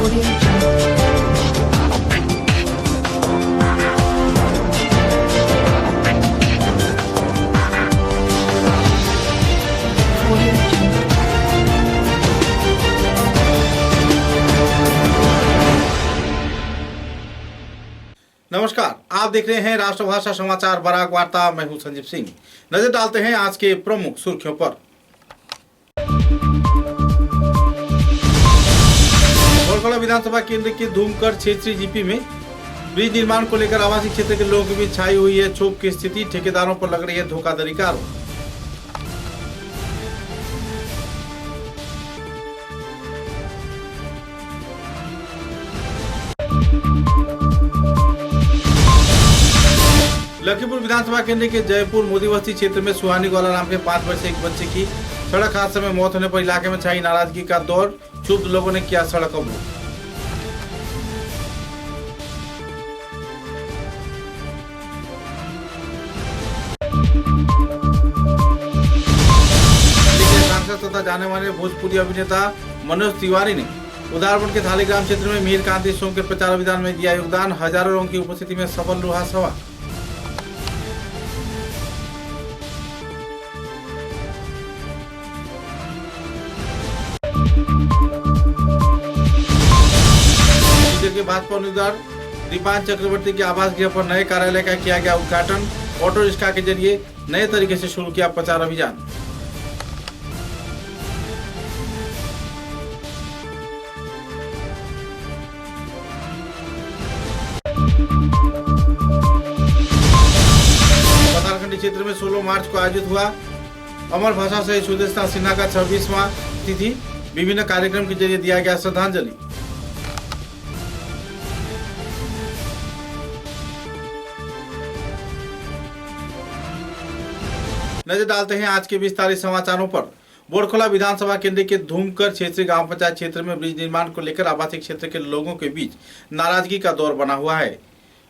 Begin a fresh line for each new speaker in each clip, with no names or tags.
नमस्कार, आप देख रहे हैं राष्ट्रभाषा समाचार बराक वार्ता। मैं हूं संजीव सिंह। नजर डालते हैं आज के प्रमुख सुर्खियों पर। बोरखला विधानसभा केंद्र के धूमकर क्षेत्रीय जीपी में ब्रिज निर्माण को लेकर आवासीय क्षेत्र के लोगों के बीच छाई हुई है क्षोभ की स्थिति। ठेकेदारों पर लग रही है धोखाधड़ी का आरोप। लखीमपुर विधानसभा केंद्र के जयपुर मोदी बस्ती क्षेत्र में सुहानी ग्वाला नाम के 5 वर्षीय एक बच्चे की सड़क हादसे में मौत होने पर इलाके में छाई नाराजगी का दौर। क्षुब्ध लोगों ने किया सड़क अवरोध। सांसद तथा जाने माने भोजपुरी अभिनेता मनोज तिवारी ने उदारपुर के थालीग्राम क्षेत्र में मीर कांति सोम के प्रचार अभियान में दिया योगदान। हजारों लोगों की उपस्थिति में सफल रहा सभा। के भाजपा उम्मीदवार दीपान चक्रवर्ती के आवास गृह पर नए कार्यालय का किया गया उद्घाटन। ऑटो रिक्शा के जरिए नए तरीके से शुरू किया प्रचार अभियान। पतालखंडी क्षेत्र में 16 मार्च को आयोजित हुआ अमर भाषा शहीद सुदेशना सिन्हा का 26वां तिथि। विभिन्न कार्यक्रम के जरिए दिया गया श्रद्धांजलि। नजर डालते हैं आज के विस्तारित समाचारों पर। बोरखला विधानसभा केंद्र के धूमकर क्षेत्रीय ग्राम पंचायत क्षेत्र में ब्रिज निर्माण को लेकर आवासीय क्षेत्र के लोगों के बीच नाराजगी का दौर बना हुआ है।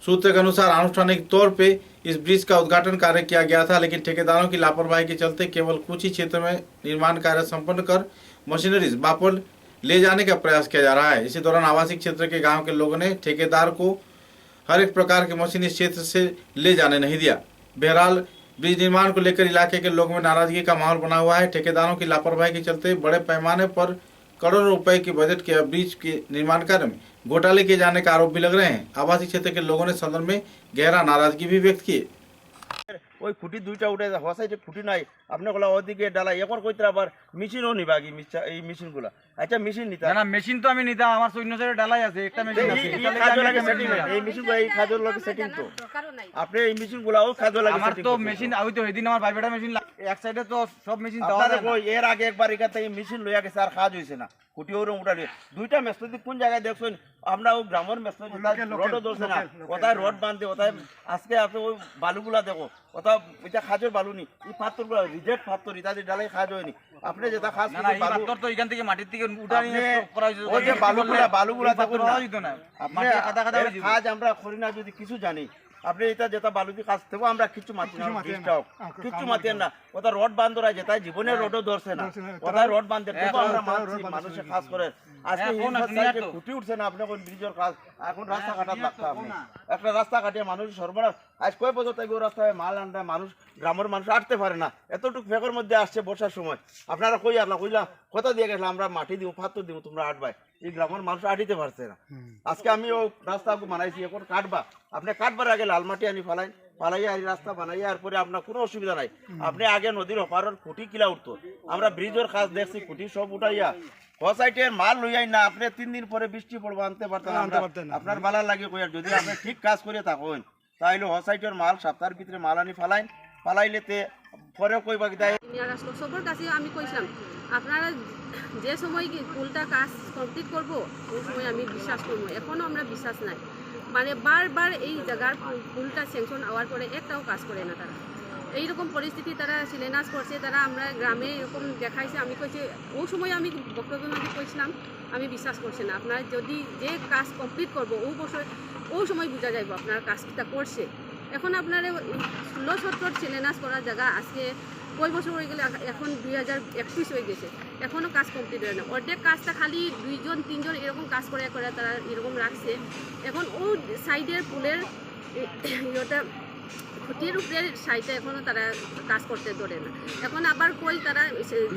सूत्र के अनुसार आनुष्ठानिक तौर पे इस ब्रिज का उद्घाटन कार्य किया गया था, लेकिन ठेकेदारों की लापरवाही के चलते केवल कुछ ही क्षेत्र में निर्माण कार्य संपन्न कर मशीनरीज वापस ले जाने का प्रयास किया जा रहा है। इसी दौरान आवासीय क्षेत्र के गाँव के लोगों ने ठेकेदार को हर एक प्रकार के मशीन इस क्षेत्र से ले जाने नहीं दिया। बहरहाल ब्रिज निर्माण को लेकर इलाके के लोगों में नाराजगी का माहौल बना हुआ है। ठेकेदारों की लापरवाही के चलते बड़े पैमाने पर करोड़ों रुपए के बजट के ब्रिज के निर्माण कार्य में घोटाले किए जाने का आरोप भी लग रहे हैं। आवासीय क्षेत्र के लोगों ने संदर्भ में गहरा नाराजगी भी व्यक्त की।
ওই খুঁটি দুইটা উঠে হসাইতে খুঁটি নাই আপনি কোলা ওদিকে ডালা একর কইতে আবার মেশিনও নিবাগি এই মেশিনগুলা আচ্ছা মেশিন নিতা
না মেশিন তো আমি নিতা আমার 14 ডালাই আছে একটা মেশিন আছে
এই মেশিনগুলা এই খাজর লাগে সেটিং তো আপনি এই মেশিনগুলাও খাজর লাগে
আমার তো মেশিন আমি তো সেদিন আমার ভাইবেটা মেশিন এক সাইডে তো সব মেশিন দেওয়া
আছে কই এর আগে একবার এখানে এই মেশিন লইয়া গেছে আর কাজ হইছে না খুঁটি ওরে উঠালে দুইটা মেশিন কোন জায়গায় দেখছেন আমরা ও গ্রামের মেশিন রোড দলছে না কোথায় রড বাঁধতে কোথায় আজকে আপনি ওই বালুগুলা দেখো কোথাও এটা খাজর বালু নি এই পাথরগুলো রিজেক্ট পাথর ইত্যাদি ডালাই খাজ হয়নি আপনি যেটা খাস
না এই পাথর তো এখান থেকে মাটির থেকে উঠানি করা হইছে
ওই যে বালুগুলা দেখুন না হইতো না মাটি কাদা কাদা হয়ে খাজ আমরা করি না যদি কিছু জানি আপনি এটা যেটা বালু দিয়ে কাজ দেবো আমরা কিছু মাতি না কিছু মাতি না ওটা রড বান্ধরা যেটা জীবনে রডও ধরছে না ওটা রড বাঁধতে দেবো আমরা মানুষে কাজ করে আজকে খুঁটি উঠছে না আপনি কোন ব্রিজের কাজ এখন রাস্তা কাটার লাগতো আপনি একটা রাস্তা কাটিয়ে মানুষ সর্বনাশ আজ কয় বছর থেকে রাস্তায় মাল আনতে মানুষ গ্রামের মানুষ আটতে পারে না এতটুকু ফেকের মধ্যে আসছে বর্ষার সময় আপনারা কই আসলাম কইলাম কথা দিয়ে গেছিলাম আমরা মাটি দিব পাথর দিব তোমরা আটবাই এই গ্রামের মানুষ আটিতে পারছে না আজকে আমি ও রাস্তা বানাইছি এখন কাটবা আপনি কাটবার আগে লাল মাটি আনি ফালাইয়া এই রাস্তা বানাইয়া আর পরে আপনার কোনো অসুবিধা নাই আপনি আগে নদীর ওপারের খুঁটি কিলা উঠতো আমরা ব্রিজের কাজ দেখছি খুঁটি সব উঠাইয়া হসাইটের মাল লইয়াই না আপনি 3 দিন পরে বৃষ্টি পড়বো আনতে পারতেন আপনার মালা লাগে কইয়া যদি আপনি ঠিক কাজ করে থাকেন তাইলে হসাইটের মাল সপ্তাহের ভিতরে মাল আনি ফালাইলেতে পরে কইবা কি দেয়
সবার কাছে আমি কইছিলাম আপনারা যে সময় কি পুলটা কাজ কমপ্লিট করব ওই সময় আমি বিশ্বাস করব এখনো আমরা বিশ্বাস নাই মানে বারবার এই জায়গার পুলটা স্যাংশন হওয়ার পরে একটাও কাজ করে না তারা এইরকম পরিস্থিতি তারা শিলান্যাস করছে তারা আমরা গ্রামে এরকম দেখাইছে আমি কইছি ওই সময় আমি বক্তব্য নদী কইছিলাম আমি বিশ্বাস করছি না আপনারা যদি যে কাজ কমপ্লিট করব ওই বছর ওই সময় বোঝা যাইব আপনার কাজটা করছে এখন আপনারা 16-17 শিলান্যাস করার জায়গা আজকে কয় বছর হয়ে গেলে এখন 2021 হয়ে গেছে এখনও কাজ কমপ্লিট হয় না। অর্ধেক কাজটা খালি 2-3 এরকম কাজ করে করে তারা এরকম রাখছে। এখন ও সাইডের পুলের ইয়েটা খুঁটির উপরে সাইডে এখনও তারা কাজ করতে ধরে না। এখন আবার কই তারা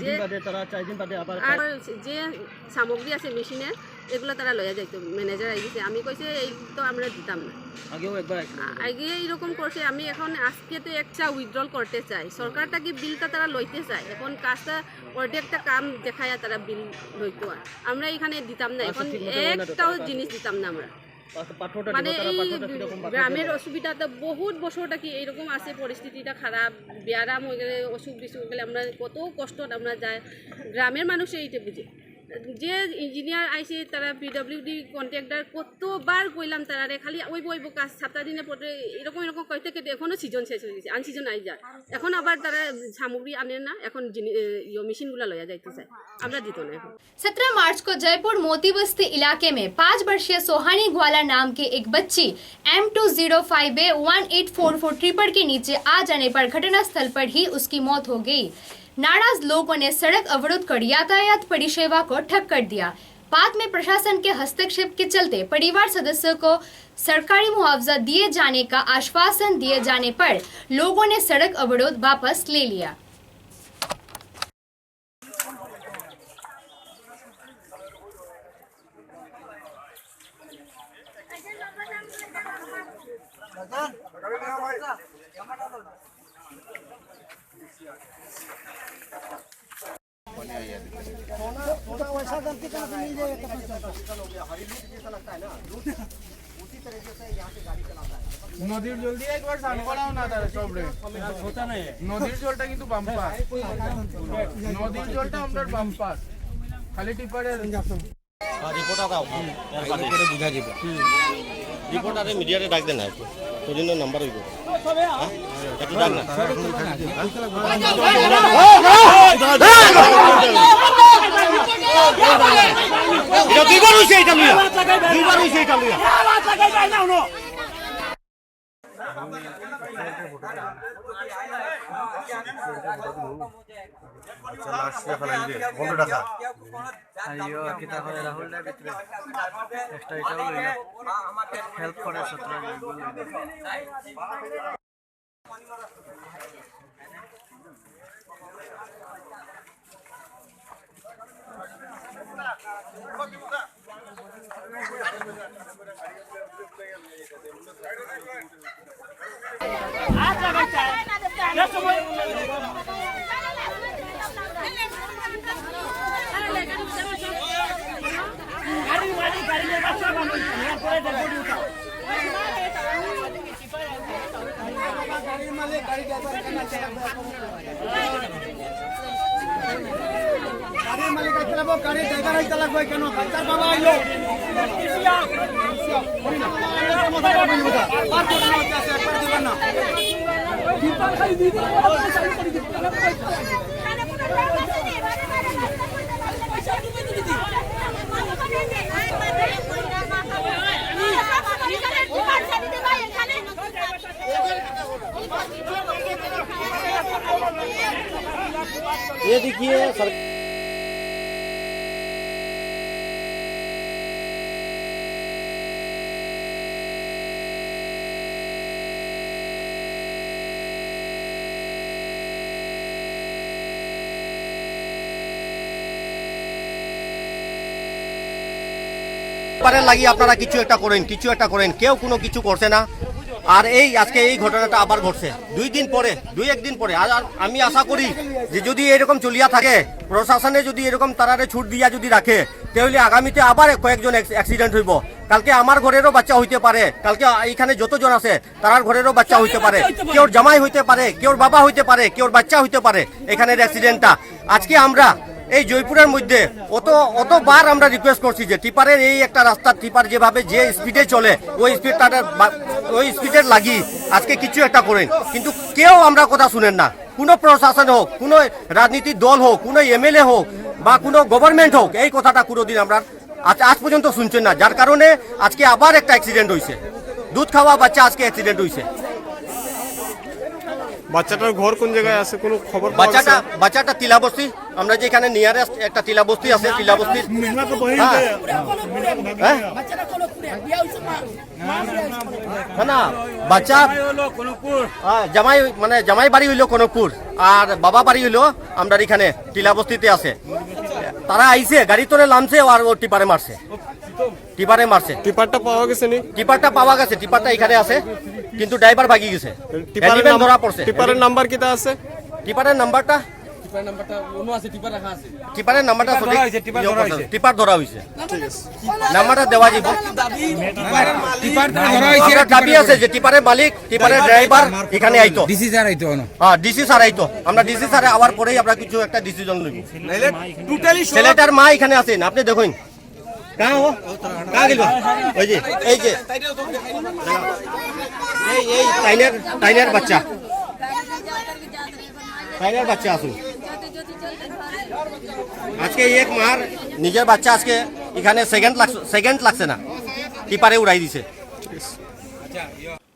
যে আর যে সামগ্রী আছে মেশিনের এগুলো তারা লইয়া যাইতো, ম্যানেজার আইছে। আমি কইছে এই তো আমরা দিতাম না, আগে এইরকম করছে। আমি এখন আজকে তো একটা উইথড্রল করতে চাই, সরকারটা কি বিলটা তারা লইতে চায়। এখন কাজটা অর্ধেকটা কাম দেখায়া তারা বিল লইতো, আর আমরা এখানে দিতাম না। এখন একটাও জিনিস দিতাম না আমরা। মানে এই গ্রামের অসুবিধাটা বহুত বছরটা কি এইরকম আছে, পরিস্থিতিটা খারাপ, ব্যায়াম হয়ে গেলে অসুখ বিসুখ গেলে আমরা কত কষ্ট আমরা যাই। গ্রামের মানুষ এইটা বুঝে। যে ইঞ্জিনিয়ার আইসে তারা পিডব্লিউডি কন্ট্রাক্টর কতবার কইলাম তারা খালি ওইব কাজ 7 দিনে পরে এরকম কইতে কেটে এখনও সিজন শেষ হয়ে গেছে, আনসিজন আই যায়। এখন আবার তারা সামগ্রী আনে না, এখন মেশিনগুলো লইয়া যাইতে চায়, আমরা দিত না। এখন
17 मार्च को जयपुर मोती बस्ती इलाके में 5 वर्षीय सोहानी ग्वाला नाम की एक बच्ची M205A 1844 ट्रिपर के नीचे आ जाने पर घटनास्थल पर ही उसकी मौत हो गई। नाराज लोगों ने सड़क अवरुद्ध कर यातायात परिसेवा को ठप कर दिया। बाद में प्रशासन के हस्तक्षेप के चलते परिवार सदस्यों को सरकारी मुआवजा दिए जाने का आश्वासन दिए जाने पर लोगों ने सड़क अवरोध वापस ले लिया।
নদীর জল দিয়ে একবার স্নান করাও না তারা সব রে হতা নাই। নদীর জলটা কিন্তু বাম্পার, নদীর জলটা আমরা বাম্পার, খালি টিপারের
রিপোর্ট দাও এরপরে বুঝা যাব। রিপোর্ট আরে মিডিয়ারে ডাক দেন একটু তোরিনো নাম্বার হইব একটু ডাক না। এটা দুইবার হইছে এটা মিয়া, দুইবার হইছে এটা মিয়া।
আইও কিতা করে রাহুল দা ভিতরে এক্সট্রা এটাও লইয়া হেল্প করে 17 গুলো
ये देखिए सर লাগি আপনারা কিছু একটা করেন, কেউ কোনো কিছু করছে না। আর এই আজকে এই ঘটনাটা আবার ঘটছে 2-1 দিন পরে। আর আমি আশা করি যে যদি এরকম চলিয়া থাকে, প্রশাসনে যদি এরকম তারারে ছুট দিয়া যদি রাখে, তাহলে আগামীতে আবার কয়েকজন অ্যাক্সিডেন্ট হইব। কালকে আমার ঘরেরও বাচ্চা হইতে পারে, কালকে এইখানে যতজন আছে তার ঘরেরও বাচ্চা হইতে পারে, কেউর জামাই হইতে পারে, কেউর বাবা হইতে পারে, কেউর বাচ্চা হইতে পারে। এখানের অ্যাক্সিডেন্টটা আজকে আমরা এই জয়পুরের মধ্যে অতবার আমরা রিকোয়েস্ট করছি যে টিপারের এই একটা রাস্তা, টিপার যেভাবে যে স্পিডে চলে ওই স্পিডের লাগি আজকে কিছু একটা করেন, কিন্তু কেউ আমরা কথা শুনেন না। কোনো প্রশাসন হোক, কোনো রাজনীতির দল হোক, কোনো এমএলএ হোক বা কোনো গভর্নমেন্ট হোক, এই কথাটা কোনোদিন আমরা আজ পর্যন্ত শুনছেন না। যার কারণে আজকে আবার একটা অ্যাক্সিডেন্ট হয়েছে, দুধ খাওয়া বাচ্চা আজকে অ্যাক্সিডেন্ট হয়েছে।
বাচ্চাটার ঘর কোন জায়গায় আছে কোনো খবর পাওয়া গেছে?
বাচ্চাটা টিলাবস্তি, আমরা যেখানে নিয়ারেস্ট একটা টিলাবস্তি আছে, টিলাবস্তি না বাচ্চা জামাই বাড়ি হইলো কনকপুর আর বাবা বাড়ি হইলো আমরা এখানে টিলাবস্তিতে আছে। তারা আইছে গাড়ি তোরে নামছে আর ও টিপারে মারছে।
টিপারটা পাওয়া গেছে নি?
টিপারটা পাওয়া গেছে, টিপারটা এখানে আছে কিন্তু ড্রাইভার ভাগি গেছে। হ্যান্ডিম্যান ধরা পড়ছে।
টিপারের নাম্বার কিটা আছে?
টিপারের নাম্বারটা টিপার ধরা হয়েছে, নাম্বারটা দেওয়া যাব। দাবি আছে যে টিপারের মালিক, টিপারের ড্রাইভার এখানে আইতো, ডিসি স্যার আইতো। আমরা ডিসি স্যারে আওয়ার পরেই আমরা কিছু একটা ডিসিশন লইব। ছেলেটার মা এখানে আছেন, আপনি দেখুন টাইনের বাচ্চা আসুন। আজকে এক মার নিজের বাচ্চা আজকে এখানে সেকেন্ড লাগছে না, টিপারে उड़ाई दिसे।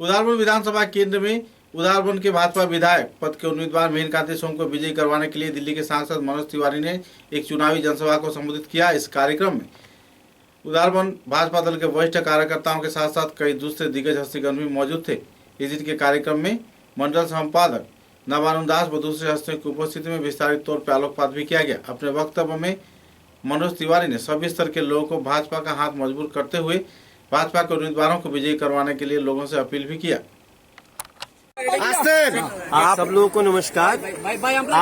उदारपुर विधानसभा केंद्र में उदारपुर के भाजपा विधायक पद के उम्मीदवार मेनकांति सोम को विजयी करवाने के लिए दिल्ली के सांसद मनोज तिवारी ने एक चुनावी जनसभा को संबोधित किया। इस कार्यक्रम में उदारपुर भाजपा दल के वरिष्ठ कार्यकर्ताओं के साथ साथ कई दूसरे दिग्गज हस्तीगण भी मौजूद थे। इस के कार्यक्रम में मंडल संपादक नवानंद दास व दूसरे हस्तियों की उपस्थिति में विस्तारित तौर पर आलोकपात भी किया गया। अपने वक्तव्य में मनोज तिवारी ने सभी स्तर के लोगों को भाजपा का हाथ मजबूत करते हुए भाजपा के उम्मीदवारों को विजयी करवाने के लिए लोगों से अपील भी किया।
आप सब लोगों को नमस्कार।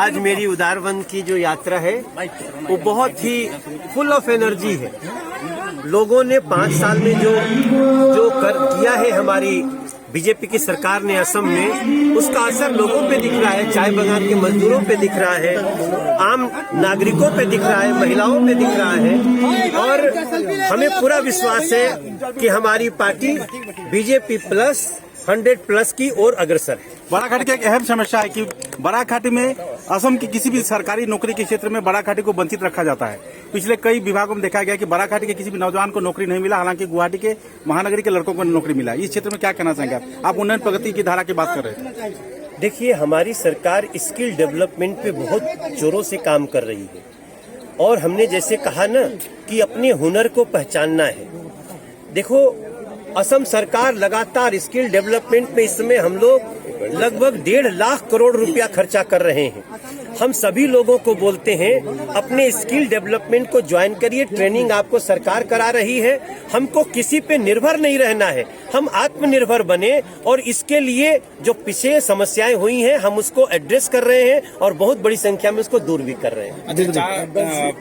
आज मेरी उदारवन की जो यात्रा है वो बहुत ही फुल ऑफ एनर्जी है। लोगों ने 5 साल में जो कर किया है हमारी बीजेपी की सरकार ने असम में, उसका असर लोगों पे दिख रहा है। चाय बागान के मजदूरों पे दिख रहा है, आम नागरिकों पे दिख रहा है, महिलाओं पे दिख रहा है। और हमें पूरा विश्वास है कि हमारी पार्टी बीजेपी प्लस 100+ की ओर अग्रसर है।
बराघाटी की एक अहम समस्या है कि बराघाटी में असम की किसी भी सरकारी नौकरी के क्षेत्र में बराघाटी को वंचित रखा जाता है। पिछले कई विभागों में देखा गया कि बराघाटी के किसी भी नौजवान को नौकरी नहीं मिला, हालांकि गुवाहाटी के महानगरी के लड़कों को नौकरी मिला। इस क्षेत्र में क्या कहना चाहेंगे आप उन्नयन प्रगति की धारा की बात कर रहे थे?
देखिए, हमारी सरकार स्किल डेवलपमेंट पे बहुत जोरों से काम कर रही है और हमने जैसे कहा ना कि अपने हुनर को पहचानना है। देखो, असम सरकार लगातार स्किल डेवलपमेंट में इस समय हम लोग लगभग 1.5 लाख करोड़ रुपया खर्चा कर रहे हैं। हम सभी लोगों को बोलते हैं अपने स्किल डेवलपमेंट को ज्वाइन करिए, ट्रेनिंग आपको सरकार करा रही है। हमको किसी पे निर्भर नहीं रहना है, हम आत्मनिर्भर बने और इसके लिए जो पीछे समस्याएं हुई हैं हम उसको एड्रेस कर रहे हैं और बहुत बड़ी संख्या में उसको दूर भी कर रहे हैं।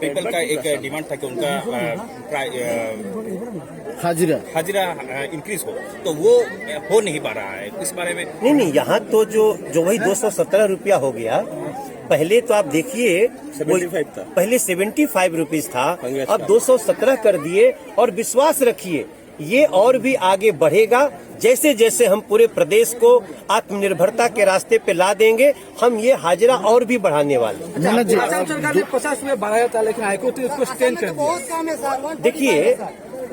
पीपल का एक डिमांड था कि उनका हाजिरा इंक्रीज हो, तो वो हो नहीं पा रहा है। इस बारे में
नहीं, यहाँ तो जो वही 217 रुपया हो गया। पहले तो आप देखिए 75 था, पहले 75 रुपीज था, अब 217 कर दिए। और विश्वास रखिए ये और भी आगे बढ़ेगा। जैसे जैसे हम पूरे प्रदेश को आत्मनिर्भरता के रास्ते पे ला देंगे, हम ये हाजिरा और भी बढ़ाने वाले।
सरकार ने 50 में बढ़ाया था, लेकिन हाईकोर्ट ने उसको स्टे कर दिया।
देखिए,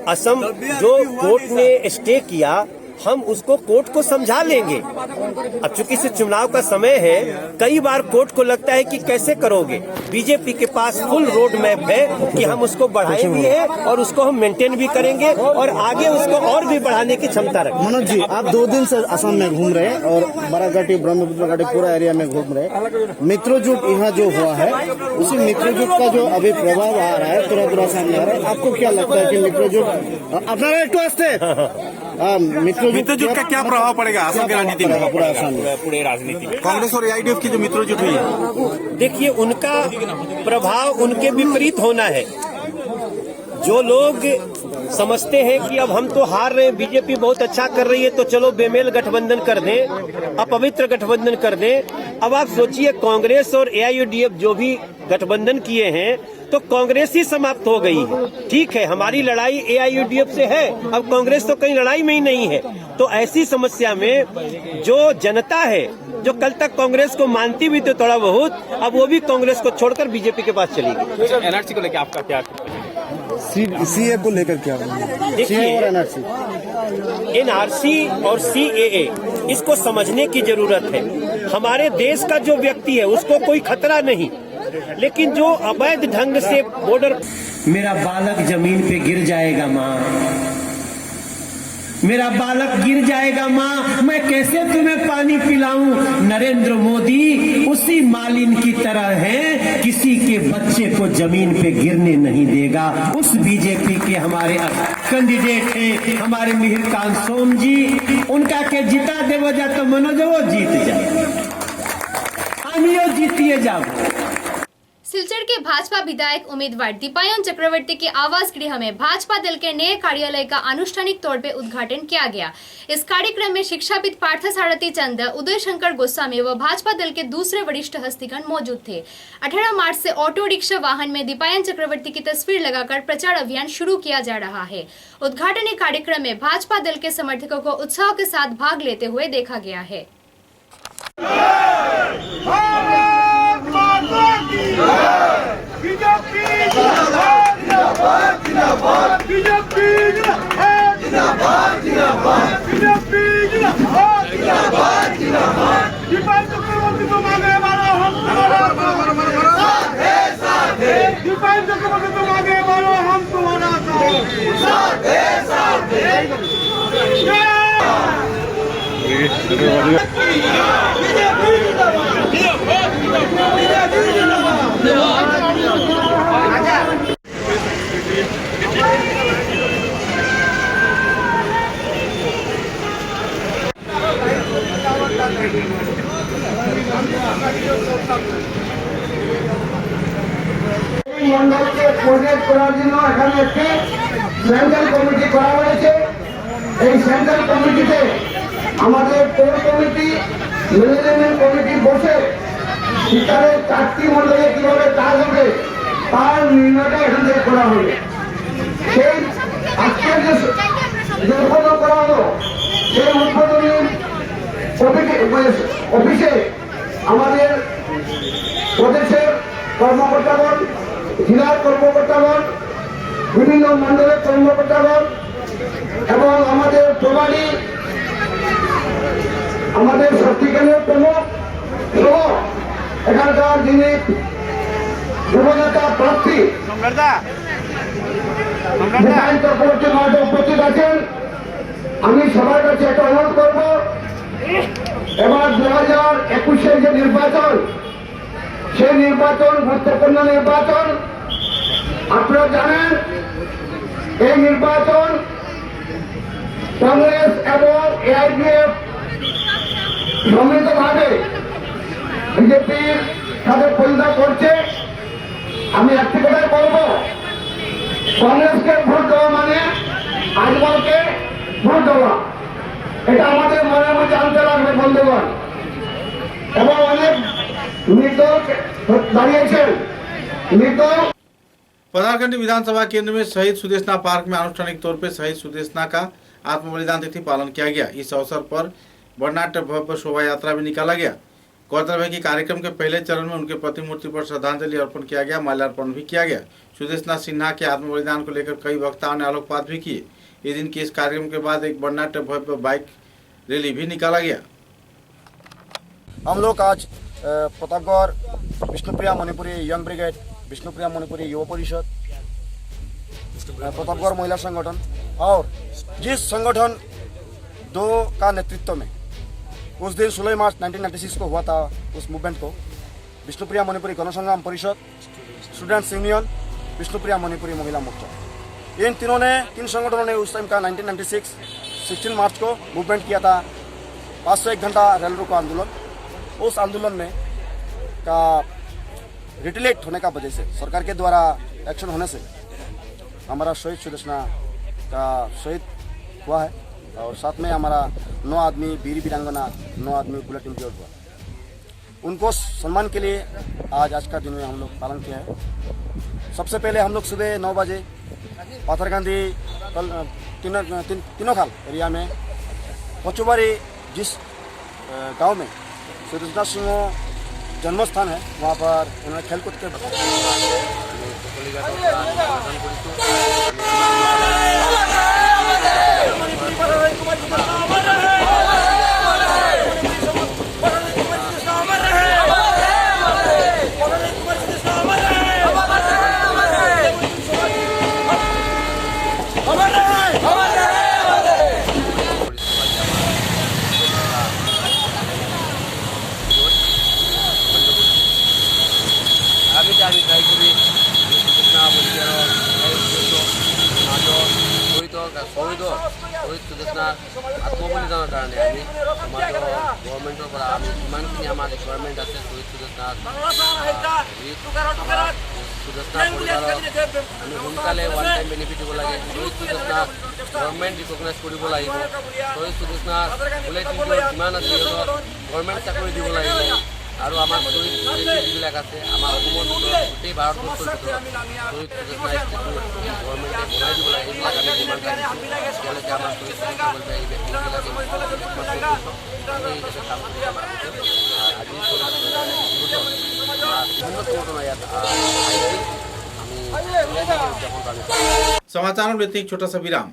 असम जो कोर्ट ने स्टे किया, हम उसको कोर्ट को समझा लेंगे। अब चूंकि इस चुनाव का समय है, कई बार कोर्ट को लगता है कि कैसे करोगे। बीजेपी के पास फुल रोड मैप है कि हम उसको बढ़ाए भी है और उसको हम मेंटेन भी करेंगे और आगे उसको और भी बढ़ाने की क्षमता रखें।
मनोज जी, आप 2 दिन से असम में घूम रहे हैं और बराघाटी, ब्रह्मपुत्र घाटी पूरा एरिया में घूम रहे हैं। मित्रजूट यहाँ जो हुआ है, उसी मित्रजूट का जो अभी प्रभाव आ रहा है, थोड़ा सामने आ रहा है, आपको क्या लगता है कि मित्रजूट अपना
मित्रजूट का क्या प्रभाव पड़ेगा असम की राजनीति में, पूरे राजनीति में? कांग्रेस और एआईडीएफ की जो मित्रजूट हुई है,
देखिए उनका प्रभाव उनके विपरीत होना है। जो लोग समझते हैं कि अब हम तो हार रहे हैं, बीजेपी बहुत अच्छा कर रही है, तो चलो बेमेल गठबंधन कर दें, अपवित्र गठबंधन कर दें। अब आप सोचिए, कांग्रेस और एआईयूडीएफ जो भी गठबंधन किए हैं तो कांग्रेस ही समाप्त हो गई है। ठीक है, हमारी लड़ाई एआईयूडीएफ से है, अब कांग्रेस तो कहीं लड़ाई में ही नहीं है। तो ऐसी समस्या में जो जनता है, जो कल तक कांग्रेस को मानती भी थी थोड़ा बहुत, अब वो भी कांग्रेस को छोड़कर बीजेपी के पास चली गई।
एनआरसी को लेकर आपका क्या?
सीए को लेकर क्या?
देखिए, एनआरसी और सीएए इसको समझने की जरूरत है। हमारे देश का जो व्यक्ति है उसको कोई खतरा नहीं, लेकिन जो अवैध ढंग से बॉर्डर। मेरा बालक जमीन पे गिर जाएगा माँ, मेरा बालक गिर जाएगा माँ, मैं कैसे तुम्हें पानी पिलाऊं। नरेंद्र मोदी उसी मालिन की तरह है, किसी के बच्चे को जमीन पे गिरने नहीं देगा। उस बीजेपी के हमारे कैंडिडेट हैं हमारे मिहिरकांत सोम जी, उनका के जिता देव जा तो मनोज वो जीत जाए, हम यो जीतिए जाओ।
सिलचर के भाजपा विधायक उम्मीदवार दीपायन चक्रवर्ती के आवास गृह में भाजपा दल के नए कार्यालय का आनुष्ठानिक तौर पर उद्घाटन किया गया। इस कार्यक्रम में शिक्षाविद पार्थसारथी चंद, उदय शंकर गोस्वामी व भाजपा दल के दूसरे वरिष्ठ हस्तीगण मौजूद थे। 18 मार्च से ऑटो रिक्शा वाहन में दीपायन चक्रवर्ती की तस्वीर लगाकर प्रचार अभियान शुरू किया जा रहा है। उद्घाटनी कार्यक्रम में भाजपा दल के समर्थकों को उत्साह के साथ भाग लेते हुए देखा गया है।
মন্ডলকে কোঅর্ডিনেট করার জন্য এখানে একটি সেন্ট্রাল কমিটি করা হয়েছে। এই সেন্ট্রাল কমিটিতে আমাদের কোর কমিটি, ম্যানেজমেন্ট কমিটি বসে শিক্ষার 4টি মন্ডলে কিভাবে কাজ হবে তার নির্ণয়টা এখান থেকে করা হবে। সেই আজকের যে উদ্বোধন করা হলো, সেই উদ্বোধনী অফিসে আমাদের প্রদেশের কর্মকর্তাগণ, জেলার কর্মকর্তাগণ, বিভিন্ন মন্ডলের কর্মকর্তাগণ এবং আমাদের প্রবাদী, আমাদের শক্তিকেন্দ্রের প্রমুখ সহ এখানকার যিনি যুবনেতা প্রার্থী দীপায়ন চক্রবর্তী মহোদয় উপস্থিত আছেন। আমি সবার কাছে একটা অনুরোধ করব, এবার 2021 যে নির্বাচন, সেই নির্বাচন গুরুত্বপূর্ণ নির্বাচন। আপনারা জানেন এই নির্বাচন কংগ্রেস এবং এআইডিএফ সম্মিলিতভাবে বিজেপির সাথে পরিণত করছে। আমি একটি কথাই বলবো, কংগ্রেসকে ভোট দেওয়া মানে আজমলকে ভোট দেওয়া, এটা আমাদের মনের মধ্যে আনতে লাগবে বন্ধুগণ। এবং অনেক निर्दोष दाঁড়িয়েছেন, निर्दोष।
पधारखंडी विधानसभा केंद्र में शहीद सुदेशना पार्क में आनुष्ठानिक तौर पर शहीद सुदेशना का आत्म बलिदान तिथि पालन किया गया। इस अवसर पर वर्णनाट्य भव्य शोभा यात्रा भी निकाला गया। गौरतलब है कि कार्यक्रम के पहले चरण में उनके प्रतिमूर्ति पर श्रद्धांजलि अर्पण किया गया, माल्यार्पण भी किया गया। सुदेशना सिन्हा के आत्म बलिदान को लेकर कई वक्ताओं ने आलोकपात भी किए। इस दिन के इस कार्यक्रम के बाद एक वर्णनाट्य भव्य बाइक रैली भी निकाला गया।
हम लोग आज प्रतापगढ़ विष्णुप्रिया मणिपुरी यंग ब्रिगेड, विष्णुप्रिया मणिपुरी युवा परिषद, प्रतापगढ़ महिला संगठन और जिस संगठन 2 का नेतृत्व में उस दिन 16 मार्च 1996 को हुआ था, उस मूवमेंट को विष्णुप्रिया मणिपुरी गणसंग्राम परिषद, स्टूडेंट्स यूनियन, विष्णुप्रिया मणिपुरी महिला मोर्चा, इन तीन संगठनों ने उस टाइम का 1996 16 मार्च को मूवमेंट किया था। 501 घंटा रेल रोको आंदोलन। उस आंदोलन में का रिटेलेट होने का वजह से, सरकार के द्वारा एक्शन होने से हमारा शहीद सुदेशना का शहीद हुआ है। और साथ में हमारा 9 आदमी वीर वीरांगना, 9 आदमी बुलेट इंजर्ड हुआ। उनको सम्मान के लिए आज का दिन में हम लोग पालन किया है। सबसे पहले हम लोग सुबह 9 बजे पाथरकांदी तीनों खाल एरिया में पचुबारी जिस गांव में सुदेशना सिंह जन्म स्थान है, वहाँ पर उन्होंने खेलकूद के
শহীদ সুদেশনাৰ আত্মবলিদানৰ কাৰণে আমি সমাজৰ গভৰ্ণমেণ্টৰ পৰা আমি যিমানখিনি আমাৰ ৰিকুৱাৰমেণ্ট আছে শহীদ সুদেশনাৰ সুদেশনাৰ পৰিবাৰক আমি সোনকালে ওৱান টাইম বেনিফিট দিব লাগে। শহীদ সুদেশনাক গভৰ্ণমেণ্ট ৰিকগনাইজ কৰিব লাগিব। শহীদ সুদেশনাৰ বুলেটিনটোৰ যিমান আছে সিহঁতক গভৰ্ণমেণ্ট চাকৰি দিব লাগিব। আৰু আমাৰ শহীদ যিবিলাক আছে আমাৰ অসমৰ ভিতৰত গোটেই ভাৰতবৰ্ষৰ ভিতৰত শহীদ সুদেশনা ইনষ্টিটিউট গভৰ্ণমেণ্টে বনাই দিব লাগে। এইবিলাক আমি যিমান ৰাখিছোঁ তেওঁলোকে আমাৰ শহীদ সুদেশনা বলতে এই ব্যক্তিবিলাকে কাম কৰি আজি বিভিন্ন সংগঠন ইয়াত আমি
समाचारों में एक छोटा सा विराम।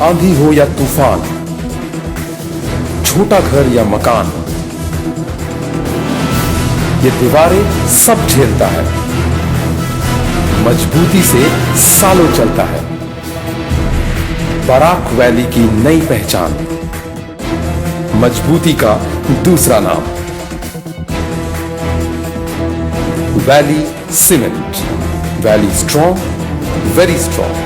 आंधी हो या तूफान, छोटा घर या मकान, ये दीवारें सब झेलता है, मजबूती से सालों चलता है। बराक वैली की नई पहचान, मजबूती का दूसरा नाम, Valley Cement. Valley strong, very strong.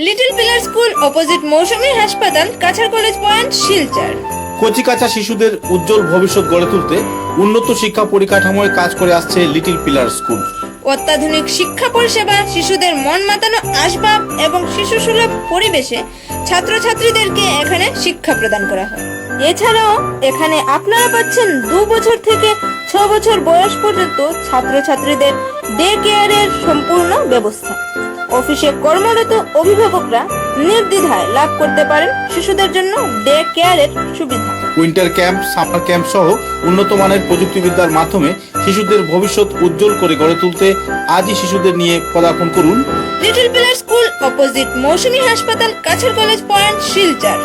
Little Pillar School opposite Mousumi হাসপাতাল কাছাড় কলেজ পয়েন্ট শিলচর।
কচিকাঁচা শিশুদের উজ্জ্বল ভবিষ্যৎ গড়ে তুলতে উন্নত শিক্ষা পরিকাঠামোয় কাজ করে আসছে লিটল পিলার স্কুল।
অত্যাধুনিক শিক্ষা পরিষেবা, শিশুদের মন মাতানো আসবাব এবং শিশু সুলভ পরিবেশে ছাত্রছাত্রীদেরকে এখানে শিক্ষা প্রদান করা হয়। এছাড়াও এখানে আপনারা পাচ্ছেন 2 বছর থেকে 6 বছর বয়স পর্যন্ত ছাত্রছাত্রীদের ডে কেয়ারের সম্পূর্ণ ব্যবস্থা। অফিসে কর্মরত অভিভাবকরা নির্দ্বিধায় লাভ করতে পারেন শিশুদের জন্য ডে কেয়ারের সুবিধা।
উইন্টার ক্যাম্প, সামার ক্যাম্প সহ উন্নত মানের প্রযুক্তিবিদ্যার মাধ্যমে শিশুদের ভবিষ্যৎ উজ্জ্বল করে গড়ে তুলতে আজই শিশুদের নিয়ে পদার্পণ করুন
little Pillar School opposite Mousumi হাসপাতাল কাছাড় কলেজ পয়েন্ট শিলচর।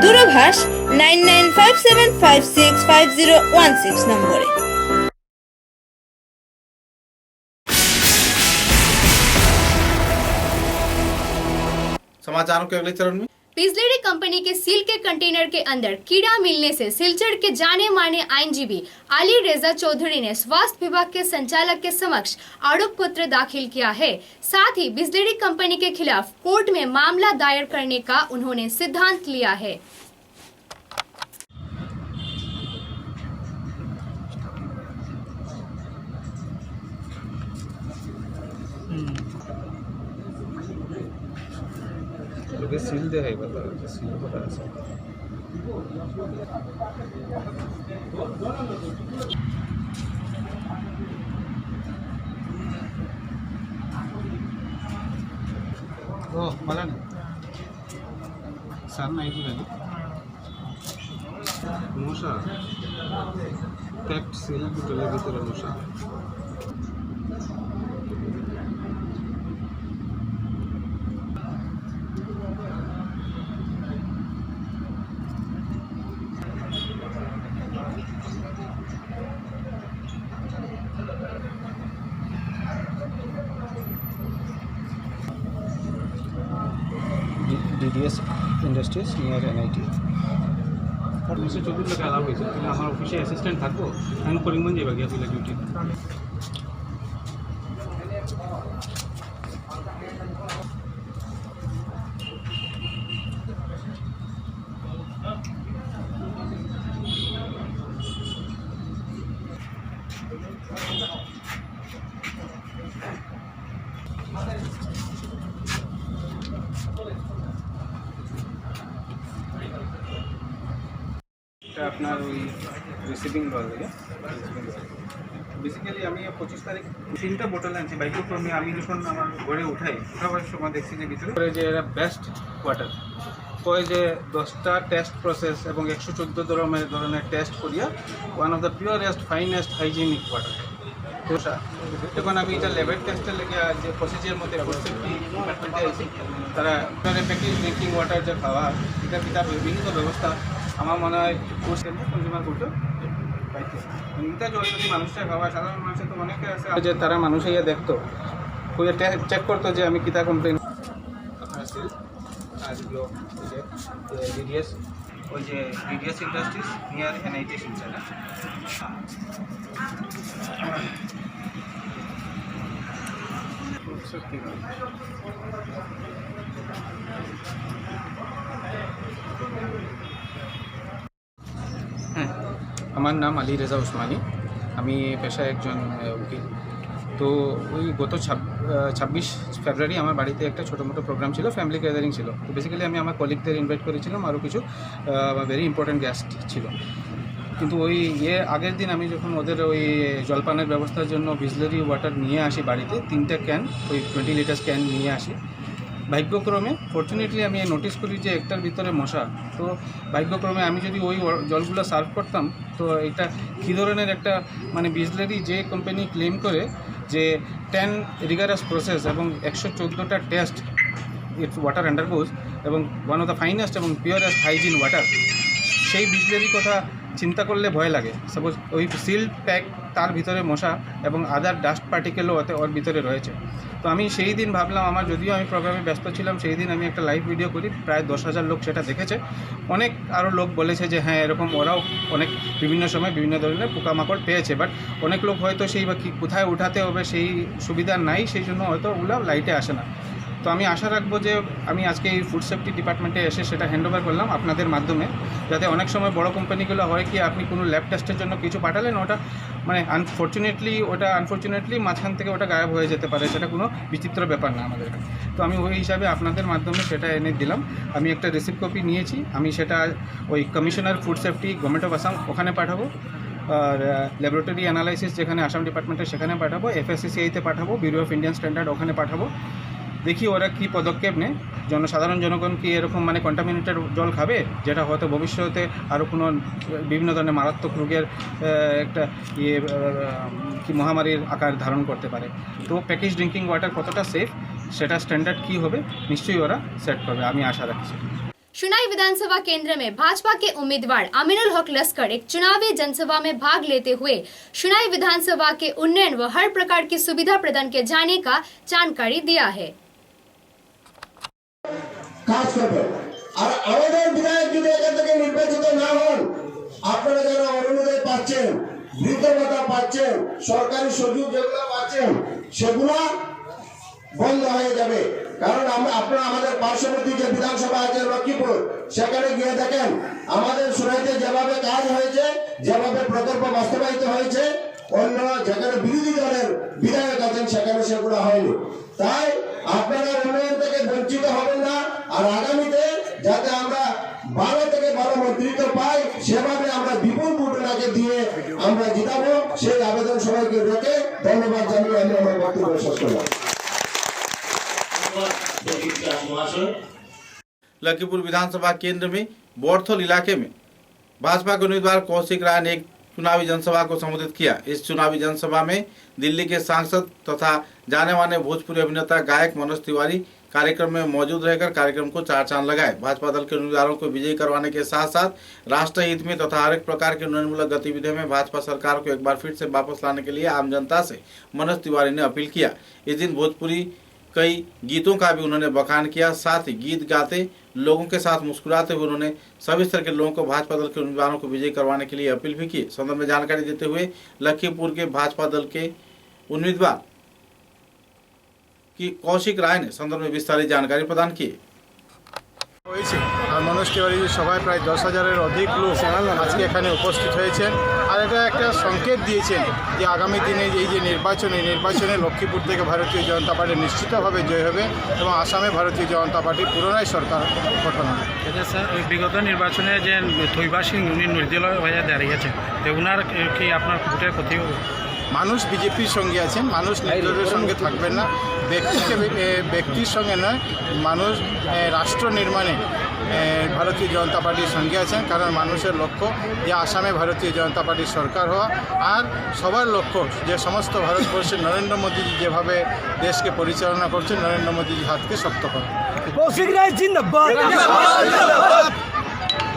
দূরভাষ 9957565016 নম্বরে।
समाचारों के अगले चरण में
बिजलेरी कंपनी के सील के कंटेनर के अंदर कीड़ा मिलने से सिलचर के जाने माने आईनजीबी अली रेजा चौधरी ने स्वास्थ्य विभाग के संचालक के समक्ष आरोप पत्र दाखिल किया है। साथ ही बिजलेरी कंपनी के खिलाफ कोर्ट में मामला दायर करने का उन्होंने सिद्धांत लिया है।
सील दे है बता सील बता ओ मला ना सर नाही মশা প্যাকড সিল বোতলের ভিতরে মশা। DDS industries near NIT।
14 লোক অ্যালাউ হয়েছে, তাহলে আমার অফিসে অ্যাসিস্ট্যান্ট থাকবো, আমি করিমগঞ্জ যাবা গিয়া ফিলে ডিউটি। এটা আপনার ওই রিসিভিং দেওয়া লাগে। বেসিক্যালি আমি 25 তারিখ 3টা বোতল আনছি বাইকোক্রমে। আমি যখন আমার ঘরে উঠাই উঠাবার সময় দেখছি যে ভিতরে যে এরা বেস্ট ওয়াটার কয় যে 10টা টেস্ট প্রসেস এবং 114 ধরনের টেস্ট করিয়া one of the purest finest hygienic water. তো যখন আমি এটা ল্যাবের টেস্টের লেগে যে প্রসিজার মধ্যে ডিপার্টমেন্টে আইছি, তারা প্যাকেজ ড্রিঙ্কিং ওয়াটার যে খাওয়া এটা পিতার বিভিন্ন ব্যবস্থা আমার মনে হয় কনজিউমার করতে পাইছে। এটা যদি মানুষটা খাওয়া, সাধারণ মানুষের তো অনেকে আছে যে তারা মানুষ ইয়ে দেখতো, চেক করতো যে আমি কিতা কমপ্লেন। আপনার সিল আজগুলো DDS, ওই যে DDS industries near NIT Silchar. আমার নাম আলী রেজা উসমানী, আমি পেশায় একজন উকিল। তো ওই গত 26 ফেব্রুয়ারি আমার বাড়িতে একটা ছোটো মোটো প্রোগ্রাম ছিল, ফ্যামিলি গ্যাদারিং ছিল। তো বেসিক্যালি আমি আমার কলিগদের ইনভাইট করেছিলাম, আরও কিছু ভেরি ইম্পর্ট্যান্ট গেস্ট ছিল। কিন্তু ওই আগের দিন আমি যখন ওদের ওই জলপানের ব্যবস্থার জন্য বিসলারি ওয়াটার নিয়ে আসি বাড়িতে, 3টা ক্যান, ওই 20 লিটার্স ক্যান নিয়ে আসি। ভাগ্যক্রমে ফর্চুনেটলি আমি নোটিস করি যে একটার ভিতরে মশা। তো ভাগ্যক্রমে আমি যদি ওই জলগুলো সার্ভ করতাম, তো এটা কী ধরনের একটা মানে বিসলারি যে কোম্পানি ক্লেম করে যে 10 রিগারাস প্রসেস এবং 114টা টেস্ট ইটস ওয়াটার আন্ডারগোজ এবং ওয়ান অফ দ্য ফাইনেস্ট এবং পিওরেস্ট হাইজিন ওয়াটার, সেই বিসলারির কথা চিন্তা করলে ভয় লাগে। সাপোজ ওই সিল্ড প্যাক, তার ভিতরে মশা এবং আদার ডাস্ট পার্টিকেলও ওর ভিতরে রয়েছে। তো আমি সেই দিন ভাবলাম, আমার যদিও আমি প্রোগ্রামে ব্যস্ত ছিলাম, সেই দিন আমি একটা লাইভ ভিডিও করি, প্রায় 10,000 লোক সেটা দেখেছে। অনেক আরও লোক বলেছে যে হ্যাঁ এরকম ওরাও অনেক বিভিন্ন সময় বিভিন্ন ধরনের পোকামাকড় পেয়েছে, বাট অনেক লোক হয়তো সেই বা কোথায় উঠাতে হবে সেই সুবিধা নাই, সেই জন্য হয়তো ওগুলো লাইটে আসে না। তো আমি আশা রাখবো যে আমি আজকে এই ফুড সেফটি ডিপার্টমেন্টে এসে সেটা হ্যান্ডওভার করলাম আপনাদের মাধ্যমে, যাতে অনেক সময় বড় কোম্পানিগুলো হয় কি আপনি কোনো ল্যাব টেস্টের জন্য কিছু পাঠালেন, ওটা মানে আনফর্চুনেটলি মাঝখান থেকে ওটা গায়েব হয়ে যেতে পারে, সেটা কোনো বিচিত্র ব্যাপার না আমাদের। তো আমি ওই হিসাবে আপনাদের মাধ্যমে সেটা এনে দিলাম। আমি একটা রিসিপ্ট কপি নিয়েছি, আমি সেটা ওই commissioner food safety government of Assam ওখানে পাঠাবো, আর ল্যাবরেটরি অ্যানালাইসিস যেখানে আসাম ডিপার্টমেন্টে সেখানে পাঠাবো, FSCCI-তে পাঠাবো, ব্যুরো অফ ইন্ডিয়ান স্ট্যান্ডার্ড ওখানে পাঠাবো। দেখি ওরা কী পদক্ষেপ নেয়। সাধারণ জনগণ কি এরকম মানে কন্টামিনেটেড জল খাবে, যেটা হয়তো ভবিষ্যতে আরও কোনো বিভিন্ন ধরনের মারাত্মক রোগের একটা কি মহামারীর আকার ধারণ করতে পারে। তো প্যাকেজ ড্রিঙ্কিং ওয়াটার কতটা সেফ, সেটা স্ট্যান্ডার্ড কী হবে নিশ্চয়ই ওরা সেট করবে, আমি আশা রাখছি।
शुनाई विधानसभा केंद्र में भाजपा के उम्मीदवार अमीनुल हक लस्कर एक चुनावी जनसभा में भाग लेते हुए शुनाई विधानसभा के उन्नयन व हर प्रकार की सुविधा प्रदान किए जाने का जानकारी दिया है।
কাজ করবে। আর আমাদের বিধায়ক যদি এখান থেকে নির্বাচিত না হন, আপনারা যারা অনুদান পাচ্ছেন, বৃদ্ধ ভাতা পাচ্ছেন, সরকারি সহযোগ যেগুলো পাচ্ছেন, সেগুলো বন্ধ হয়ে যাবে। কারণ আপনারা আমাদের পার্শ্ববর্তী যে বিধানসভা আছে লক্ষ্মীপুর, সেখানে গিয়ে দেখেন আমাদের সুরাইতে যেভাবে কাজ হয়েছে, যেভাবে প্রকল্প বাস্তবায়িত হয়েছে, অন্য যেখানে বিরোধী দলের বিধায়ক আছেন সেখানে সেগুলো হয়নি। তাই আপনারা উন্নয়ন থেকে বঞ্চিত হবেন না, আর আগামীতে যাতে আমরা ভালো থেকে ভালো নেতৃত্ব পাই, সেভাবে আমরা বিপুল ভোটনাকে দিয়ে আমরা জিতাবো, সেই আবেদন সবাইকে রেখে ধন্যবাদ জানিয়ে আমি আমার বক্তব্য শেষ করলাম।
लखीमपुर विधानसभा केंद्र में बोरथल इलाके में भाजपा के उम्मीदवार कौशिक राय ने एक चुनावी जनसभा को संबोधित किया। इस चुनावी जनसभा में दिल्ली के सांसद तथा जाने माने भोजपुरी अभिनेता गायक मनोज तिवारी कार्यक्रम में मौजूद रहकर कार्यक्रम को चार चांद लगाए। भाजपा दल के उम्मीदवारों को विजयी करवाने के साथ साथ राष्ट्र हित में तथा हर एक प्रकार के उन्नयनमूलक गतिविधियों में भाजपा सरकार को एक बार फिर से वापस लाने के लिए आम जनता से मनोज तिवारी ने अपील किया। इस दिन भोजपुरी कई गीतों का भी उन्होंने बखान किया। साथ ही गीत गाते लोगों के साथ मुस्कुराते हुए उन्होंने सभी स्तर के लोगों को भाजपा दल के उम्मीदवारों को विजयी करवाने के लिए अपील भी की। संदर्भ में जानकारी देते हुए लखीमपुर के भाजपा दल के उम्मीदवार की कौशिक राय ने संदर्भ में विस्तारित जानकारी प्रदान की।
আর মনোজ তিওয়ারির সভায় প্রায় 10,000-এর অধিক লোক আজকে এখানে উপস্থিত হয়েছেন। আর এটা একটা সংকেত দিয়েছেন যে আগামী দিনে এই যে নির্বাচনে লক্ষ্মীপুর থেকে ভারতীয় জনতা পার্টি নিশ্চিতভাবে জয় হবে এবং আসামে ভারতীয় জনতা পার্টি পুনরায় সরকার গঠন হবে।
এটা স্যার বিগত নির্বাচনে যে থৈবা সিং উনি নির্দলীয় হয়ে দাঁড়িয়েছেন, ওনার কি আপনার ভোটের ক্ষতি হবে?
মানুষ বিজেপির সঙ্গে আছেন, মানুষ নির্দলের সঙ্গে থাকবেন না। ব্যক্তির সঙ্গে নয়, মানুষ রাষ্ট্র নির্মাণে ভারতীয় জনতা পার্টির সঙ্গে আছেন। কারণ মানুষের লক্ষ্য যে আসামে ভারতীয় জনতা পার্টির সরকার হওয়া, আর সবার লক্ষ্য যে সমস্ত ভারতবর্ষের নরেন্দ্র মোদীজি যেভাবে দেশকে পরিচালনা করছেন, নরেন্দ্র মোদীজির হাতকে শক্ত করা।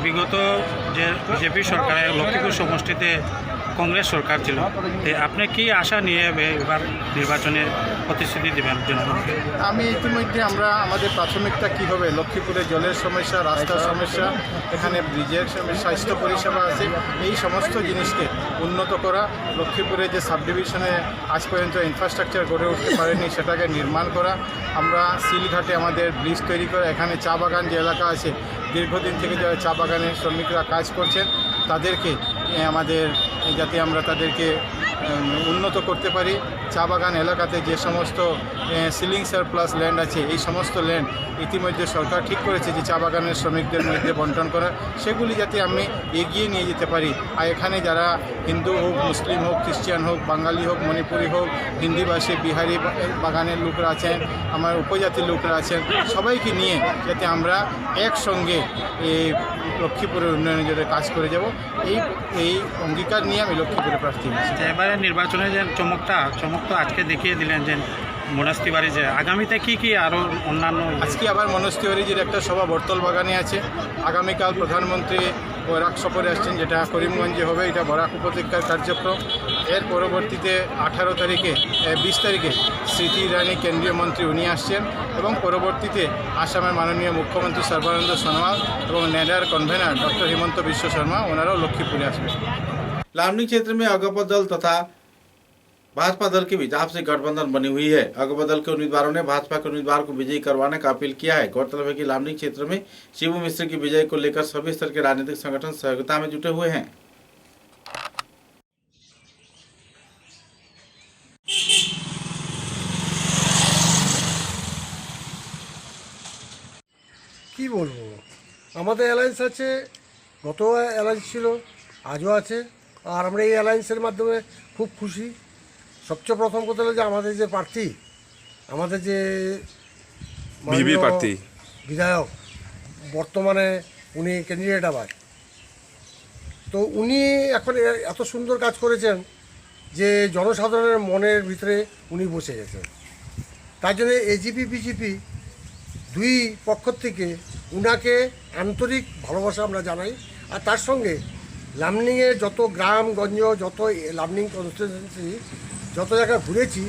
বিগত যে বিজেপি সরকারের লক্ষ্মীপুর সমষ্টিতে কংগ্রেস সরকার ছিল, আপনি কি আশা নিয়ে এবার নির্বাচনে প্রতিশ্রুতি দেবেন জনগণকে?
আমি ইতিমধ্যে আমাদের প্রাথমিকটা কী হবে, লক্ষ্মীপুরে জলের সমস্যা, রাস্তার সমস্যা, এখানে ব্রিজের স্বাস্থ্য পরিষেবা আছে, এই সমস্ত জিনিসকে উন্নত করা। লক্ষ্মীপুরে যে সাব ডিভিশনে আজ পর্যন্ত ইনফ্রাস্ট্রাকচার গড়ে উঠতে পারেনি সেটাকে নির্মাণ করা। আমরা সিলঘাটে আমাদের ব্রিজ তৈরি করা। এখানে চা বাগান যে এলাকা আছে, দীর্ঘদিন থেকে যারা চা বাগানের শ্রমিকরা কাজ করছেন তাদেরকে যাতে আমরা তাদেরকে উন্নত করতে পারি। চা বাগান এলাকাতে যে সমস্ত সিলিং সারপ্লাস ল্যান্ড আছে, এই সমস্ত ল্যান্ড ইতিমধ্যে সরকার ঠিক করেছে যে চা বাগানের শ্রমিকদের মধ্যে বন্টন করা, সেগুলি যাতে আমি এগিয়ে নিয়ে যেতে পারি। আর এখানে যারা হিন্দু হোক, মুসলিম হোক, খ্রিস্টান হোক, বাঙালি হোক, মণিপুরি হোক, হিন্দিভাষী, বিহারি বাগানের লোকরা আছেন, আমার উপজাতির লোকরা আছেন, সবাইকে নিয়ে যাতে আমরা একসঙ্গে এই লক্ষ্মীপুরের উন্নয়নের জন্য কাজ করে যাব, এই অঙ্গীকার নিয়ে আমি লক্ষ্মীপুরে প্রার্থী হয়েছি।
এবারে নির্বাচনে যে চমক তো আজকে দেখিয়ে দিলেন যে মনোজ তিওয়ারি, যে আগামীতে কি আরও অন্যান্য,
আজকে আবার মনোজ তিওয়ারিজির একটা সভা বর্তল বাগানে আছে। আগামীকাল প্রধানমন্ত্রী বরাক সফরে আসছেন, যেটা করিমগঞ্জে হবে। এটা বরাক উপত্যকার কার্যক্রম। এর পরবর্তীতে 20 তারিখে স্মৃতি ইরানি কেন্দ্রীয় মন্ত্রী উনি আসছেন, এবং পরবর্তীতে আসামের মাননীয় মুখ্যমন্ত্রী সর্বানন্দ সোনোয়াল এবং নেডার কনভেনার ডক্টর হিমন্ত বিশ্ব শর্মা ওনারাও লক্ষ্মীপুরে আসবেন।
लामडिंग क्षेत्र में अगपा दल तथा भाजपा दल के बीच आपसी गठबंधन बनी हुई है। अगपा दल के उम्मीदवारों ने भाजपा के उम्मीदवार को विजयी करवाने का अपील किया है। गौरतलब है कि लामडिंग क्षेत्र में शिबू मिश्र की विजय को लेकर सभी स्तर के राजनीतिक संगठन सहयोगिता में जुटे हुए हैं।
কি বলবো, আমাদের অ্যালায়েন্স আছে, গত অ্যালায়েন্স ছিল, আজও আছে, আর আমরা এই অ্যালায়েন্সের মাধ্যমে খুব খুশি। সবচেয়ে প্রথম কথা হলো যে আমাদের যে প্রার্থী, আমাদের যে প্রার্থী বিধায়ক বর্তমানে উনি ক্যান্ডিডেট আবার, তো উনি এখন এত সুন্দর কাজ করেছেন যে জনসাধারণের মনের ভিতরে উনি বসে গেছেন। তার জন্য এজিপি বিজেপি দুই পক্ষ থেকে উনাকে আন্তরিক ভালোবাসা আমরা জানাই। আর তার সঙ্গে লামডিংয়ে যত গ্রামগঞ্জ, যত লামডিং কনস্টিটিউয়েন্সি, যত জায়গায় ঘুরেছি,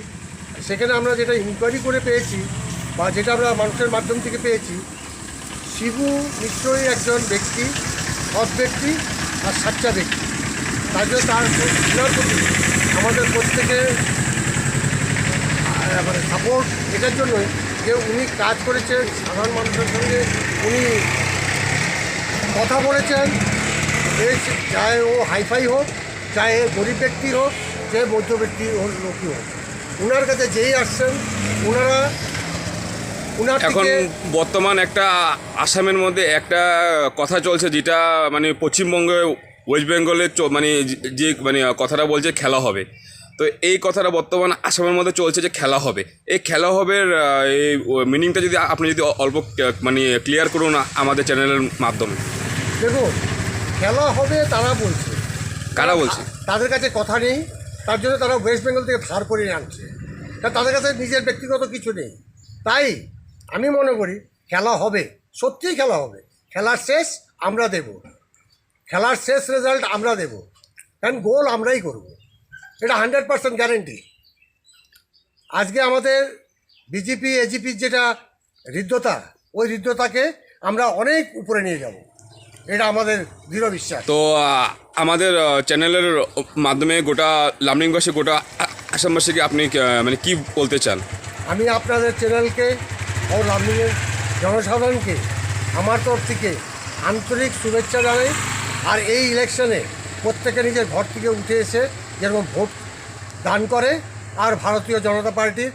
সেখানে আমরা যেটা ইনকোয়ারি করে পেয়েছি বা যেটা আমরা মানুষের মাধ্যম থেকে পেয়েছি, শিবু নিশ্চয়ই একজন ব্যক্তি, সৎ ব্যক্তি আর সাচ্চা ব্যক্তি। তার জন্য তার প্রতি আমাদের প্রত্যেকের মানে সাপোর্ট এটার জন্যই যে উনি কাজ করেছেন, সাধারণ মানুষের সঙ্গে উনি কথা বলেছেন, চাहे वो हाईफाई हो, चाहे गरीब व्यक्ति हो, चाहे मध्य व्यक्ति लोकই হোক, ওনার কাছে যেই আসছেন ওনার
এখন বর্তমান একটা আসামের মধ্যে একটা কথা চলছে, যেটা মানে পশ্চিমবঙ্গে ওয়েস্ট বেঙ্গলের মানে যে মানে কথাটা বলছে খেলা হবে। তো এই কথাটা বর্তমান আসামের মধ্যে চলছে যে খেলা হবে। এই খেলা হবে এই মিনিংটা যদি আপনি যদি অল্প মানে ক্লিয়ার করুন আমাদের চ্যানেলের মাধ্যমে।
দেখুন, খেলা হবে তারা বলছে।
কারা বলছে?
তাদের কাছে কথা নেই, তার জন্য তারা ওয়েস্ট বেঙ্গল থেকে ধার করে আনছে, তাদের কাছে নিজের ব্যক্তিগত কিছু নেই। তাই আমি মনে করি খেলা হবে, সত্যিই খেলা হবে। খেলার শেষ আমরা দেব, খেলার শেষ রেজাল্ট আমরা দেব, কারণ গোল আমরাই করব, এটা 100% গ্যারেন্টি। আজকে আমাদের বিজেপি এজিপির যেটা হৃদ্যতা, ওই হৃদ্যতাকে আমরা অনেক উপরে নিয়ে যাব, এটা আমাদের দৃঢ় বিশ্বাস।
তো আমাদের চ্যানেলের মাধ্যমে গোটা লামডিংবাসী, গোটা আসামবাসীকে আপনি মানে কি বলতে চান?
আমি আপনাদের চ্যানেলকে ও লামডিংয়ের জনসাধারণকে আমার তরফ থেকে আন্তরিক শুভেচ্ছা জানাই। আর এই ইলেকশনে প্রত্যেকে নিজের ঘর থেকে উঠে এসে যেরকম ভোট দান করে, আর ভারতীয় জনতা পার্টির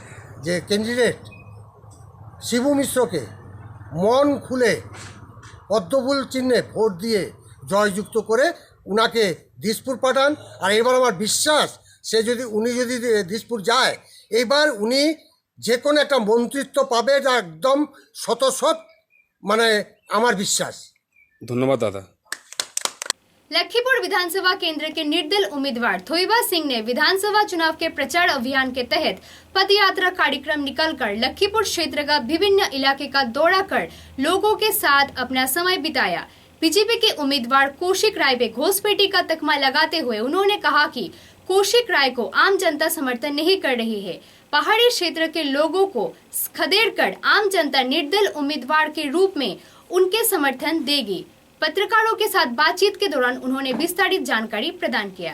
যে ক্যান্ডিডেট শিবু মিশ্রকে মন খুলে পদ্মফুল চিহ্নে ভোট দিয়ে জয়যুক্ত করে উনাকে দিসপুর পাঠান। আর এবার আমার বিশ্বাস উনি যদি দিসপুর যায়, এবার উনি যে কোনো একটা মন্ত্রিত্ব পাবে, যা একদম শতশত মানে আমার বিশ্বাস।
ধন্যবাদ दादा।
लखीपुर विधानसभा केंद्र के निर्दल उम्मीदवार थोइबा सिंह ने विधानसभा चुनाव के प्रचार अभियान के तहत पदयात्रा कार्यक्रम निकालकर लखीपुर क्षेत्र का विभिन्न इलाके का दौरा कर लोगों के साथ अपना समय बिताया। बीजेपी के उम्मीदवार कौशिक राय पे घोसपेटी का तकमा लगाते हुए उन्होंने कहा कि कौशिक राय को आम जनता समर्थन नहीं कर रही है। पहाड़ी क्षेत्र के लोगों को खदेड़कर आम जनता निर्दल उम्मीदवार के रूप में उनके समर्थन देगी। पत्रकारों के साथ बातचीत के दौरान उन्होंने विस्तारित जानकारी प्रदान किया।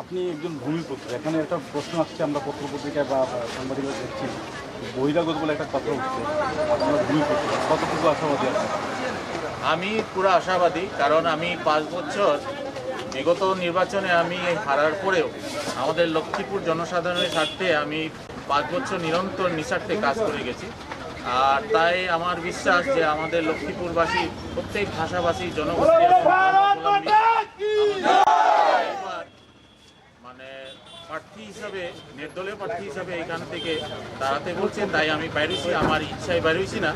আপনি একজন ভূমিপুত্র, এখানে একটা প্রশ্ন আসছে, আমরা পত্রপত্রিকায় বা সাংবাদিকরা দেখছি বহিরাগত বলে একটা কথা উঠছে, আপনারা ভূমিপুত্র, কতটুকু আশাবাদী আছে?
আমি পুরো আশাবাদী, কারণ আমি 5 বছর বিগত নির্বাচনে আমি হারার পরেও আমাদের লক্ষ্মীপুর জনসাধারণের স্বার্থে আমি 5 বছর নিরন্তর নিঃস্বার্থে কাজ করে গেছি। আর তাই আমার বিশ্বাস যে আমাদের লক্ষ্মীপুরবাসী, প্রত্যেক ভাষাভাষী জনগোষ্ঠীর মানে প্রার্থী হিসাবে, নির্দলীয় প্রার্থী হিসাবে এখান থেকে দাঁড়াতে বলছেন, তাই আমি বেরোইছি। আমার ইচ্ছায় বেরোইছি না,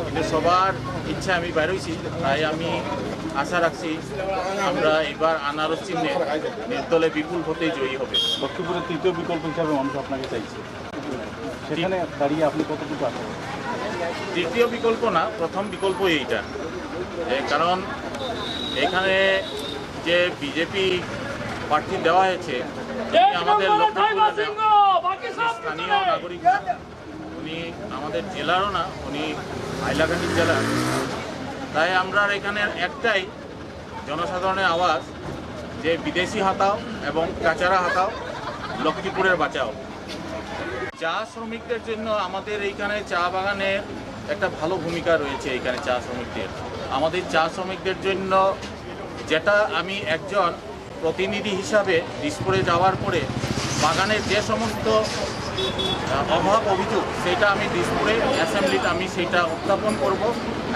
কিন্তু সবার ইচ্ছায় আমি বেরোইছি। তাই আমি আশা রাখছি আমরা এবার আনারস চিহ্নে নির্দলে বিপুল ভোটে জয়ী হবে।
লক্ষ্মীপুরের তৃতীয় বিকল্প হিসাবে মানুষ আপনাকে চাইছে, সেখানে দাঁড়িয়ে আপনি কতটুকু আশা?
তৃতীয় বিকল্প না, প্রথম বিকল্প এইটা। কারণ এখানে যে বিজেপি প্রার্থী দেওয়া হয়েছে, আমাদের স্থানীয় নাগরিক, উনি আমাদের জেলারও না, উনি হাইলাকান্দি জেলার। তাই আমরা এখানে একটাই জনসাধারণের আওয়াজ যে বিদেশি হাতাও এবং কাচারা হাতাও, লক্ষ্মীপুরের বাঁচাও। চা শ্রমিকদের জন্য আমাদের এইখানে চা বাগানের একটা ভালো ভূমিকা রয়েছে। এইখানে চা শ্রমিকদের, আমাদের চা শ্রমিকদের জন্য যেটা আমি একজন প্রতিনিধি হিসাবে দিসপুরে যাওয়ার পরে বাগানের যে সমস্ত অভাব অভিযোগ, সেটা আমি দিসপুরে অ্যাসেম্বলিতে আমি সেইটা উত্থাপন করব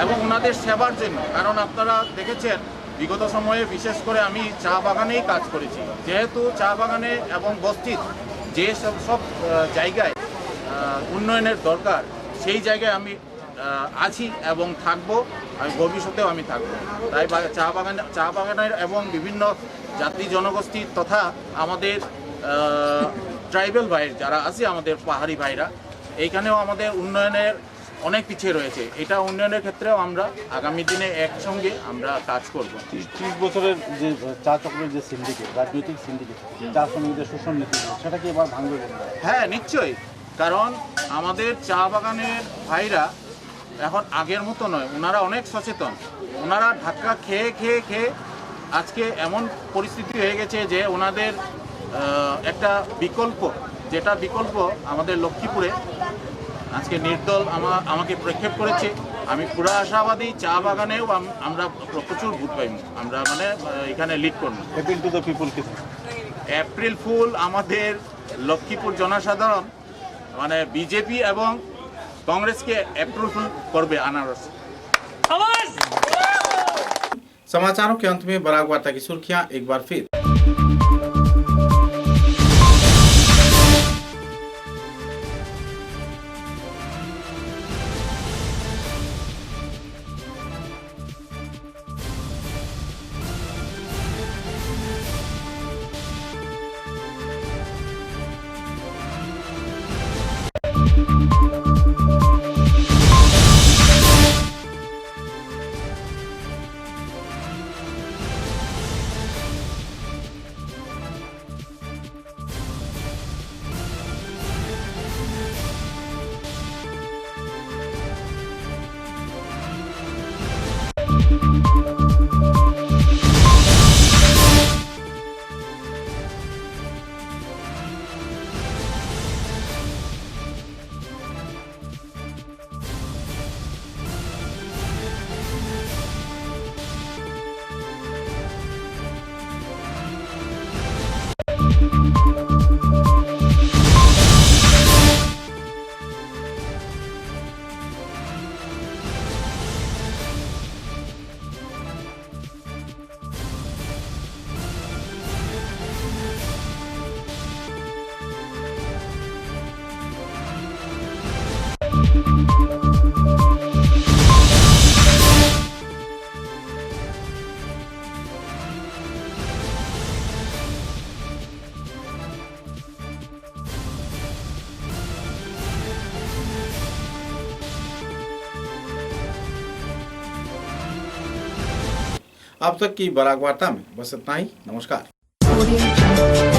এবং ওনাদের সেবার জন্য। কারণ আপনারা দেখেছেন বিগত সময়ে বিশেষ করে আমি চা বাগানেই কাজ করেছি। যেহেতু চা বাগানে এবং বস্তির যে সব জায়গায় উন্নয়নের দরকার, সেই জায়গায় আমি আছি এবং থাকবো, আমি ভবিষ্যতেও আমি থাকবো। তাই চা বাগানের এবং বিভিন্ন জাতি জনগোষ্ঠী তথা আমাদের ট্রাইবেল ভাইয়ের যারা আছে, আমাদের পাহাড়ি ভাইরা, এইখানেও আমাদের উন্নয়নের অনেক পিছিয়ে রয়েছে। এটা উন্নয়নের ক্ষেত্রেও আমরা আগামী দিনে একসঙ্গে আমরা কাজ করব।
30 বছরের যে চা চক্রের যে সিন্ডিকেট, রাজনৈতিক সিন্ডিকেট, চা শ্রমিকদের শোষণ নীতি, সেটা কি এবার ভাঙবে?
হ্যাঁ, নিশ্চয়ই। কারণ আমাদের চা বাগানের ভাইরা এখন আগের মতো নয়, ওনারা অনেক সচেতন। ওনারা ধাক্কা খেয়ে খেয়ে খেয়ে আজকে এমন পরিস্থিতি হয়ে গেছে যে ওনাদের একটা বিকল্প, যেটা বিকল্প আমাদের লক্ষ্মীপুরে আজকে নির্দল আমাকে প্রক্ষেপ করেছে। আমি পুরো আশাবাদী চা বাগানেও আমরা প্রচুর ভোট পাইব, আমরা মানে এখানে লিড করব।
অ্যাপিল টু দ্য পিপল কি?
এপ্রিল ফুল আমাদের লক্ষ্মীপুর জনসাধারণ মানে বিজেপি এবং কংগ্রেসকে এপ্রিল ফুল করবে আনারস।
समाचारों के अंत में बराक वार्ता की सुर्खियां एक बार फिर। अब तक की बराक वार्ता में बस इतना ही। नमस्कार।